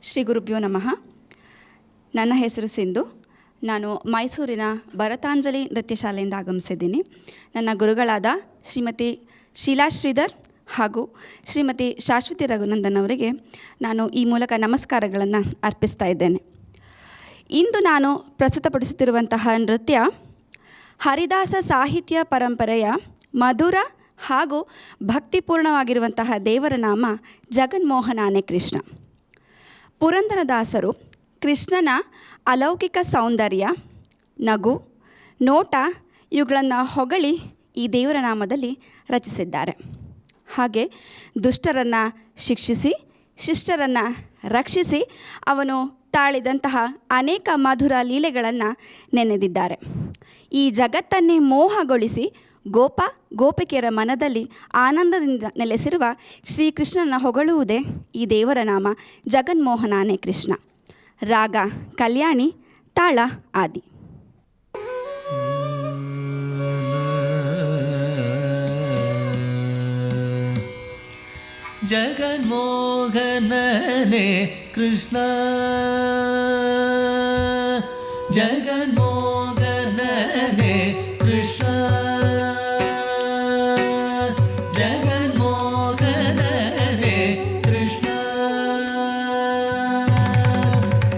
ಶ್ರೀ ಗುರುಭ್ಯೋ ನಮಃ. ನನ್ನ ಹೆಸರು ಸಿಂಧು. ನಾನು ಮೈಸೂರಿನ ಭರತಾಂಜಲಿ ನೃತ್ಯ ಶಾಲೆಯಿಂದ ಆಗಮಿಸಿದ್ದೀನಿ. ನನ್ನ ಗುರುಗಳಾದ ಶ್ರೀಮತಿ ಶೀಲಾ ಶ್ರೀಧರ್ ಹಾಗೂ ಶ್ರೀಮತಿ ಶಾಶ್ವತಿ ರಘುನಂದನ್ ಅವರಿಗೆ ನಾನು ಈ ಮೂಲಕ ನಮಸ್ಕಾರಗಳನ್ನು ಅರ್ಪಿಸ್ತಾ ಇದ್ದೇನೆ. ಇಂದು ನಾನು ಪ್ರಸ್ತುತಪಡಿಸುತ್ತಿರುವಂತಹ ನೃತ್ಯ ಹರಿದಾಸ ಸಾಹಿತ್ಯ ಪರಂಪರೆಯ ಮಧುರ ಹಾಗೂ ಭಕ್ತಿಪೂರ್ಣವಾಗಿರುವಂತಹ ದೇವರ ನಾಮ ಜಗನ್ಮೋಹನಾನೆ ಕೃಷ್ಣ. ಪುರಂದರದಾಸರು ಕೃಷ್ಣನ ಅಲೌಕಿಕ ಸೌಂದರ್ಯ, ನಗು, ನೋಟ ಇವುಗಳನ್ನು ಹೊಗಳಿ ಈ ದೇವರ ನಾಮದಲ್ಲಿ ರಚಿಸಿದ್ದಾರೆ. ಹಾಗೆ ದುಷ್ಟರನ್ನು ಶಿಕ್ಷಿಸಿ, ಶಿಷ್ಟರನ್ನು ರಕ್ಷಿಸಿ ಅವನು ತಾಳಿದಂತಹ ಅನೇಕ ಮಧುರ ಲೀಲೆಗಳನ್ನು ನೆನೆದಿದ್ದಾರೆ. ಈ ಜಗತ್ತನ್ನೇ ಮೋಹಗೊಳಿಸಿ ಗೋಪಿಕೆಯರ ಮನದಲ್ಲಿ ಆನಂದದಿಂದ ನೆಲೆಸಿರುವ ಶ್ರೀಕೃಷ್ಣನ ಹೊಗಳುವುದೇ ಈ ದೇವರ ನಾಮ ಜಗನ್ಮೋಹನಾನೆ ಕೃಷ್ಣ. ರಾಗ ಕಲ್ಯಾಣಿ, ತಾಳ ಆದಿ. ಜಗನ್ಮೋಹನನೆ ಕೃಷ್ಣ, ಜಗನ್ಮೋಹನನೆ ಕೃಷ್ಣ, ಜಗನ್ಮೋಹನನೆ ಕೃಷ್ಣ,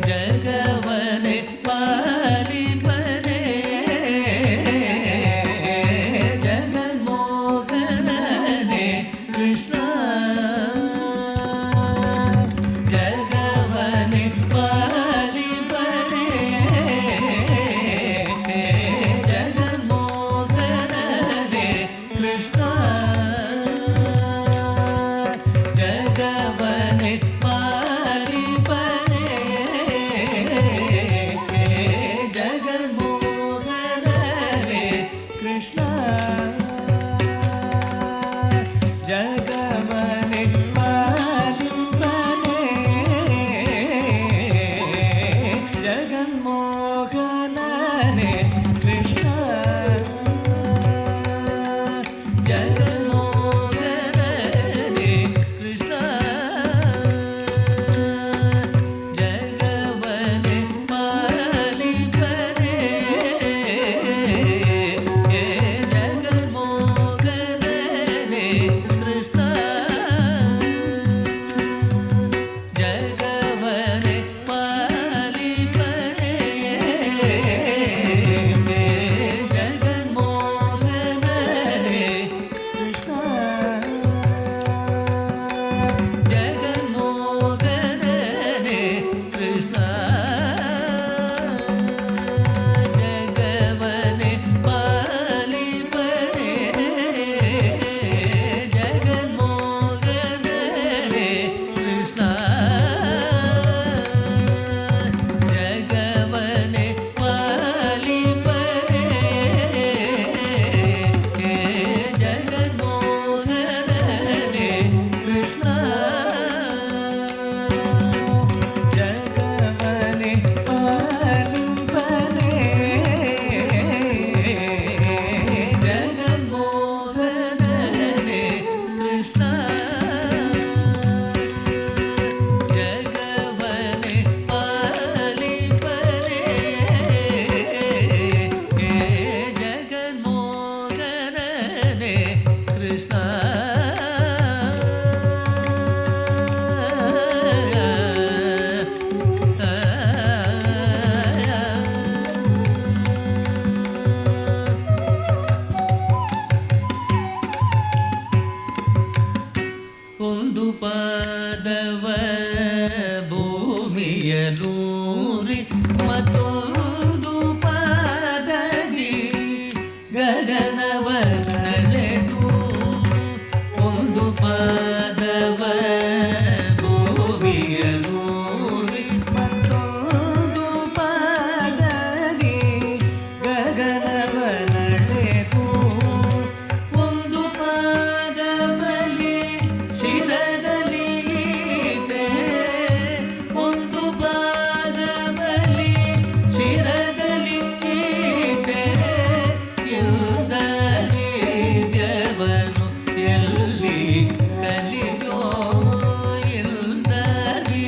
ಜಗವನೆ ಪಾಲಿಪನೆ, ಜಗನ್ಮೋಹನನೆ ಕೃಷ್ಣ, ಜಗವನೆ ಪಾಲಿಪನೆ, ಜಗನ್ಮೋಹನನೆ ಕೃಷ್ಣ, ಜಗವನೆ ಪಾಲಿಪನೆ, ಜಗನ್ಮೋಹನನೆ ಕೃಷ್ಣ, ಜಗವನೆ ಪಾಲಿಪನೆ, ಜಗನ್ಮೋಹನನೆ ಕೃಷ್ಣ, ಜಗನ್ಮೋಹನನೆ ಕೃಷ್ಣ, ಜಗವನೆ ಪಾಲಿಪನೆ, ಜಗನ್ಮೋಹನನೆ ಕೃಷ್ಣ, ಜಗವನೆ ಪಾಲಿಪನೆ, ಜಗನ್ಮೋಹನನೆ ಕೃಷ್ಣ, ಜಗನ್ಮೋಹನನೆ ಕೃಷ್ಣ, ಜಗವನೆ ಪಾಲಿಪನೆ, ಜಗನ್ಮೋಹನನೆ ಕೃಷ್ಣ, ಜಗವನೆ ಪಾಲಿಪನೆ, ಜಗನ್ಮೋಹನನೆ ಕೃಷ್ಣ, ಜಗವನೆ ಪಾಲಿಪನೆ, ಜಗನ್ಮೋಹನನೆ ಕೃಷ್ಣ, ಜಗವನೆ ಪಾಲಿಪನೆ, ಜಗನ್ಮೋಹನನೆ ಕೃಷ್ಣ, ಒಂದು ಪಾದವ ಭೂಮಿಯಲೂರಿ ಮತ್ತೊಂದು ಪಾದದಿ ಗಗನವನಳೆದು, ಒಂದು ಪಾದವ ಭೂಮಿಯಲೂರಿ ಮತ್ತೊಂದು ಪಾದದಿ ಗಗನವನಳೆದು, ಒಂದು ಪಾದವಲಿ ಶಿರದಲ್ಲಿ ಇಟ್ಟೆ, ಒಂದು ಪಾದವಲಿ ಶಿರದಲ್ಲಿ ಇಟ್ಟೆ, ಇಲ್ಲದಲ್ಲಿ ದೇವನು ಎಲ್ಲಿ ಕಲಿಯೋ, ಇಲ್ಲದಲ್ಲಿ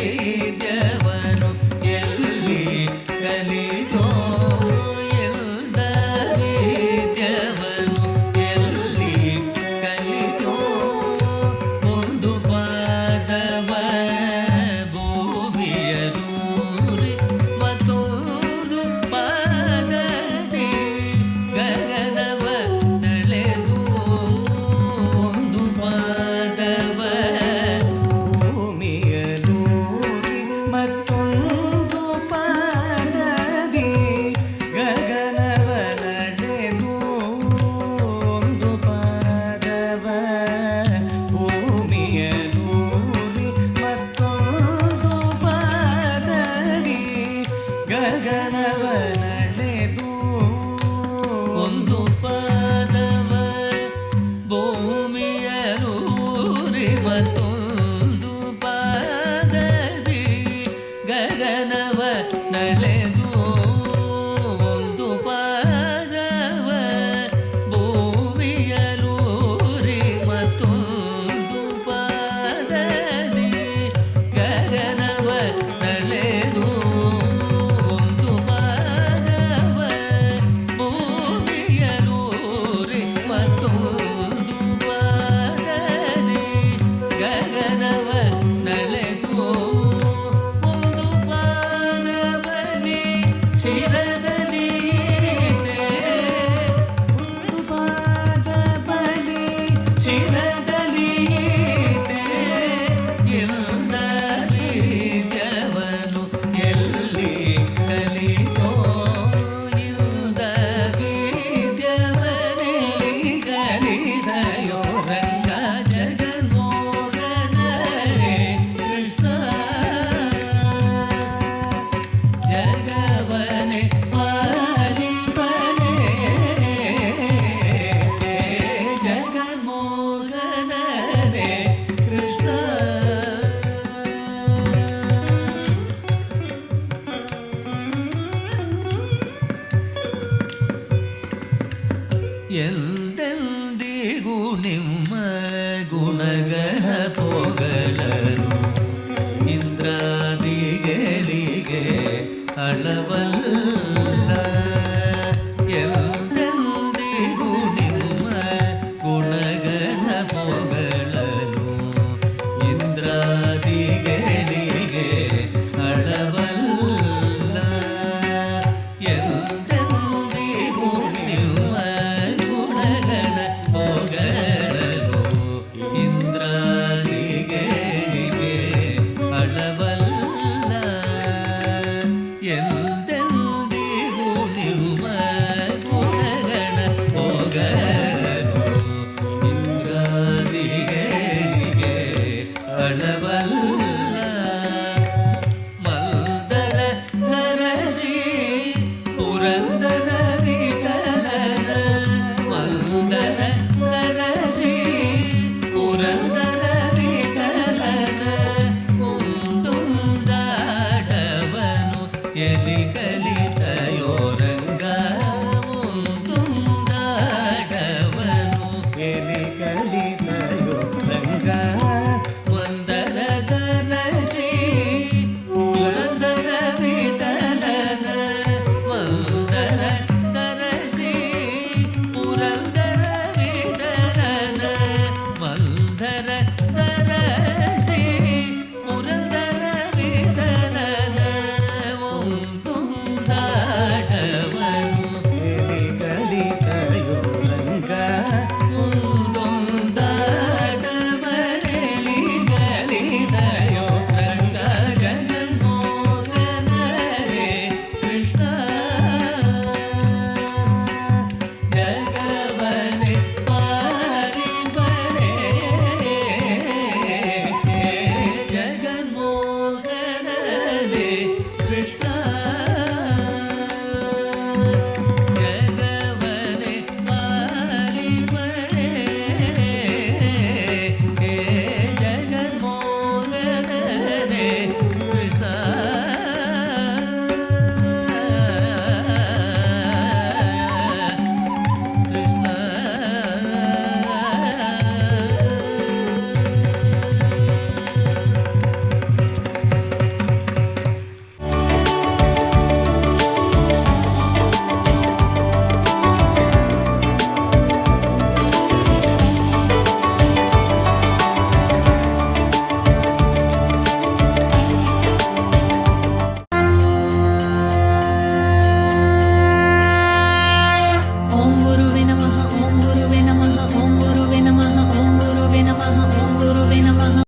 ಎಲ್ಲಿ